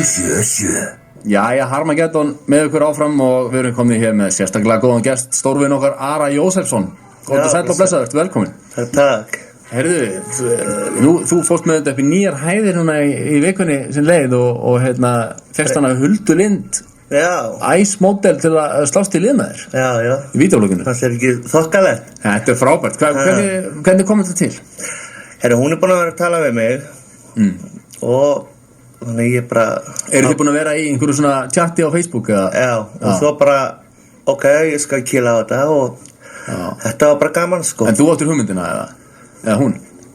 977. Jæja, Harmageddon með ykkur áfram og við erum komið hér með sérstaklega góðan gest, stórvin okkar Ara Jósefsson. Góð og sæll og blessaður, velkomin. Takk. Heyrðu, þú fórst með þetta upp í nýjar hæðir núna í vikunni sem leið og fyrst hana Huldu Lind, æsmódel til að slást í lið með þér. Já. Í vídeólöginu. Það er ekki þokkalegt. Þetta frábært. Hvernig kom þetta til? Herru, hún búin að vera að tala við mig og þannig ég bara... Eru þið búin að vera í einhverju svona chatti á Facebook eða? Já, og svo bara, ok, ég skal kýla á þetta og þetta var bara gaman, sko. En þú áttir hugmyndina eða hún?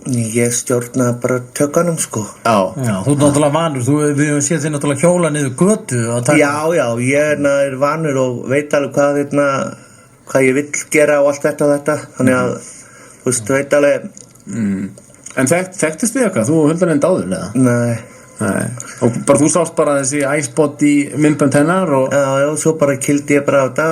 Ég stjórnaði bara tökkanum, sko. Já, þú ert náttúrulega vanur, við höfum séð þig náttúrulega hjóla niður götu. Já, ég er vanur og veit alveg hvað ég vill gera og allt þetta, þannig að, þú veist, veit alveg... En þekktist þið eitthvað? Þú höldar enn dáður, eða? Nei. Og bara þú sást bara þessi iSpot í myndbönd hennar og... Já, svo bara kildi ég bara á þetta,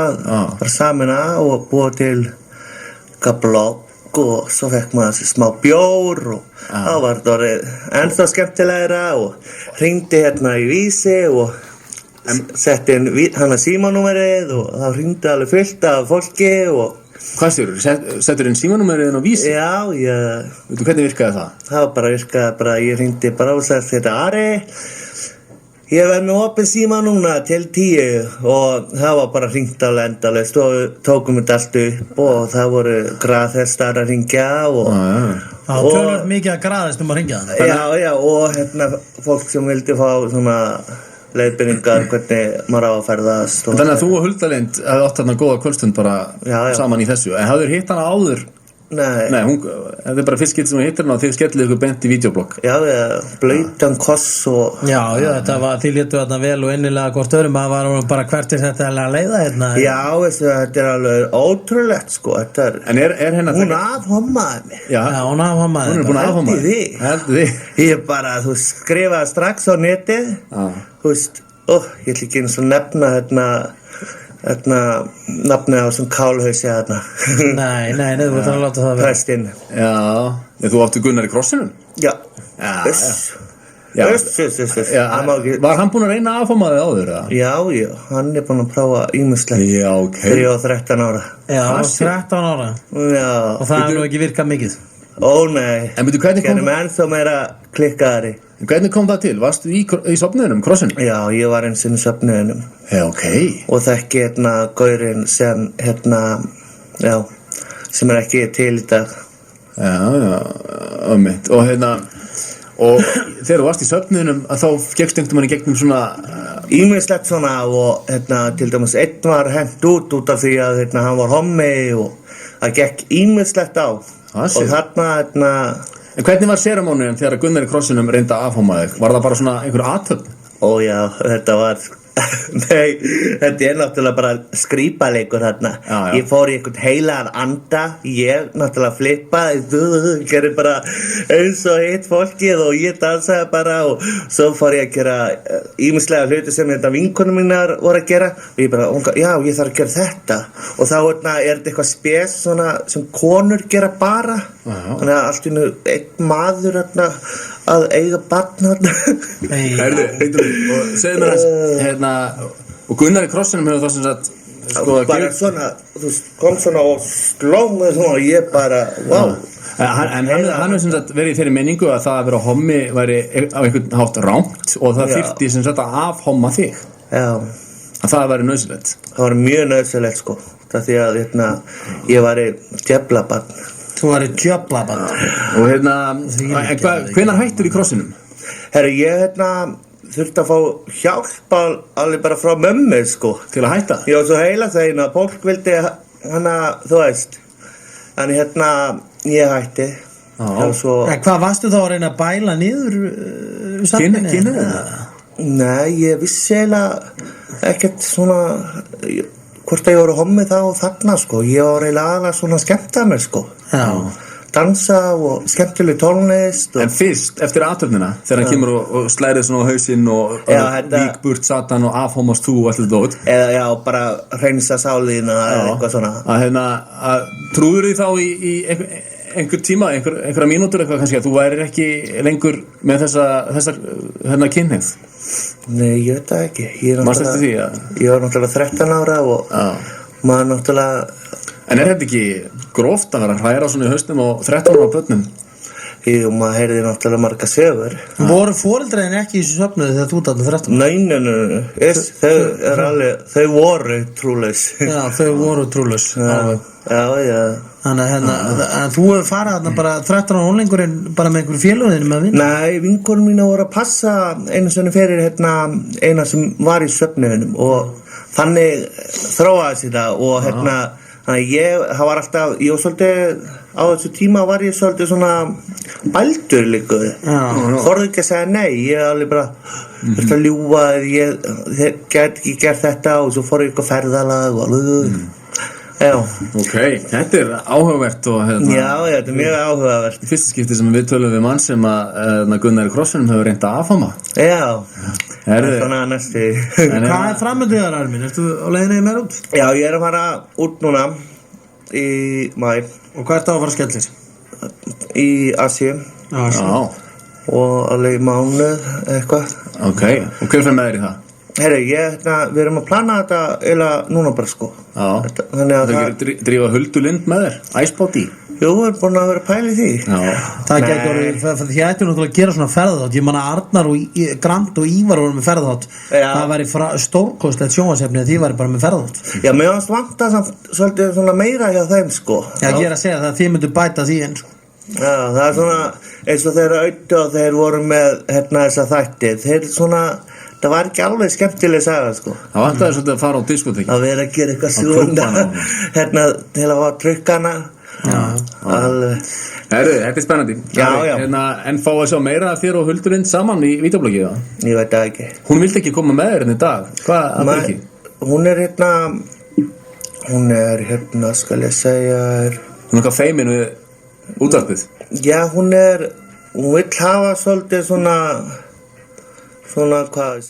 bara samina og búið til eitthvað blogg og svo fekk maður þessi smá bjór og þá var þetta orðið ennþá skemmtilegra og hringdi hérna í Vísi og setti inn hana símanúmerið og þá hringdi alveg fullt af fólki og... Hvað stjórur? Settur inn símanúmerið inn á Vísi? Já, Veitu, hvernig virkaði það? Það virkaði bara, ég hringdi bara og sagði þetta Ari, ég verð með opið síma núna til 10 og það var bara hringt alveg endalaust og tókum þetta allt upp og það voru graðhestar að hringja og... Það tölur mikið að graðist að hringja það. Já, og fólk sem vildi fá svona... leiðbyrningar, hvernig maður á að ferðast Þannig að þú og Hulda Lind hefði átt þarna góða kvöldstund bara saman í þessu en hafðir hitt hana áður? Nei, þetta er bara fyrst skipti sem þú hittir hana og þið skellið ykkur bent í vídeoblogg blautan koss og Já, þetta var, þið léttu þarna vel og innilega hvort öðrum að var bara hvert er þetta að leiða hérna Já, þetta er alveg ótrúlegt sko En er hennar Hún afhommaði mig Já, hún afhommaði Hún er búin að afhomma þig Heldur þig Ég bara, þú skrifaði strax á netið Þú veist, ég ætla ekki eins og nefna nafnið á þessum kálhausi hérna Nei, þú ert að láta það vera Prestinn Já, þú áttu Gunnar í krossinum? Já Var hann búinn að reyna að afhomma þig áður? Já, hann er búinn að prófa ýmislegt Já, ok Þegar ég var 13 ára Já, 13 ára Já Og það er nú ekki virkað mikið Ó, nei En veitu, hvernig kom Gerðum ennþá meira klikkaðari Hvernig kom það til? Varstu í sofniðunum, krossinum? Já, ég var eins og í sofniðunum Já, ok Og þekki gaurinn sem sem er ekki til í dag Já, ömmitt Og og þegar þú varst í sofniðunum að þá gekkst einhvern veginn í gegnum svona Ýmislegt svona og til dæmis einn var hent út af því að hann var hommi og það gekk ýmislegt á og þarna En hvernig var seramónían þegar Gunnar í krossinum reyndi að afhomma þig? Var það bara svona einhver athöfn? Ó já, þetta var... Nei, þetta er náttúrulega bara skrípaleikur þarna. Ég fór í einhvern heilagan anda, ég náttúrulega flippaði, gerði bara eins og hitt fólkið og ég dansaði bara og svo fór ég að gera ýmislega hluti sem vinkonum mínar voru að gera og ég bara, já, ég þarf að gera þetta og þá er þetta eitthvað spes svona sem konur gera bara þannig að allt í einu einn maður að eiga barn og segðu mér þess og Gunnar í krossinum hefur þá sem sagt bara svona, þú kom svona og sló mig svona og ég bara, wow En hann hefur sem sagt verið í þeirri menningu að það að vera hommi væri á einhvern hátt rangt og það þyrfti sem sagt að afhomma þig að það væri nauðsynlegt Það var mjög nauðsynlegt sko það því að ég var í djöflabarn Þú var í djöflabarn Og hvenær hættur í krossinum? Herru, ég þurfti að fá hjálp alveg bara frá mömmu sko Til að hætta? Já, svo heila þeim að fólk vildi þú veist Þannig ég hætti Hvað varstu þá að reyna að bæla niður safninu? Kynnið það? Nei, ég vissi eiginlega ekkert svona hvort að ég voru hommi þá og þarna sko Ég var eiginlega aðeins svona skemmta mér sko Já dansa og skemmtileg tónlist En fyrst, eftir athöfnina þegar hann kemur og slærið svona á hausinn og vík burt satan og afhómast þú og allt þetta út eða bara hreinsa sáliðina eða eitthvað svona að trúður þið þá í einhver tíma, einhverja mínútur eitthvað kannski að þú værir ekki lengur með þessar hérna kynhneigð? Nei, ég veit það ekki. Manstu eftir því að? Ég var náttúrulega 13 ára og maður náttúrulega... En er þetta ekki gróft að vera að hræra svona í hausnum og 13 ára börnum? Jú, maður heyrði náttúrulega marga sögur. Voru foreldræðin ekki í þessu söfnuði þegar þú þarna 13? Nei, þau voru trúlaus. Já, þau voru trúlaus. Já. Þannig að þú hefur farið þarna bara 13 ára unglingurinn bara með einhverjum félögðinum að vinna? Nei, vinkonum mína voru að passa einu sinni fyrir eina sem var í söfnuðinum og þannig þróaðist þetta og þannig það var alltaf, ég var svolítið, á þessu tíma var ég svolítið svona bældur líka. Þorði ekki að segja nei, ég alveg bara, þetta ljúga, þeir get ekki gert þetta og svo fór ég eitthvað ferðalag og alveg. Já. Ok, þetta er áhugavert og Já, þetta er mjög áhugavert. Fyrsta skipti sem við tölum við mann sem að Gunnar í Krossinum hefur reynt að afhama. Já, svona næstu. Hvað er framöndið þar, Armin? Ertu á leiðinni meira út? Já, ég er að fara út núna í maí. Og hvað ertu að fara að skella þér? Í Asíu. Já. Og alveg í mánuð eitthvað. Ok, og hver fyrir með þér í það? Herri, við erum að plana þetta eiginlega núna bara sko. Já, þannig að það ekki drífa Huldu Lind með þér, æsbátt í. Jú, við erum búin að vera að pæla í því. Já. Það getur orðið, því ættu náttúrulega að gera svona ferðaþátt. Ég man að Arnar og Grant og Ívar voru með ferðaþátt. Það væri stórkostlegt sjónvarpsefni að því væri bara með ferðaþátt. Já, mér fannst vanta svolítið svona meira hjá þeim sko. Já, ég er að segja það að þið myndu bæta því eins og. Já, það er svona eins og þeir Auði og þeir voru með þessa þætti. Þeir svona það var ekki alveg skemmtileg saga sko. Það vantaði svolítið að fara á diskotekki. Að vera að gera eitthvað svona til að fá trukkana. Já. Alveg. Þetta er spennandi. Já. En fá að sjá meira af þér og Huldu Lind saman í vídeóbloggi það? Ég veit það ekki. Hún vildi ekki koma með þér í dag. Hvað að það ekki? Hún er skal ég segja Hún eitthvað feimin við útvarpið? Já, hún vill hafa svolítið svona hvað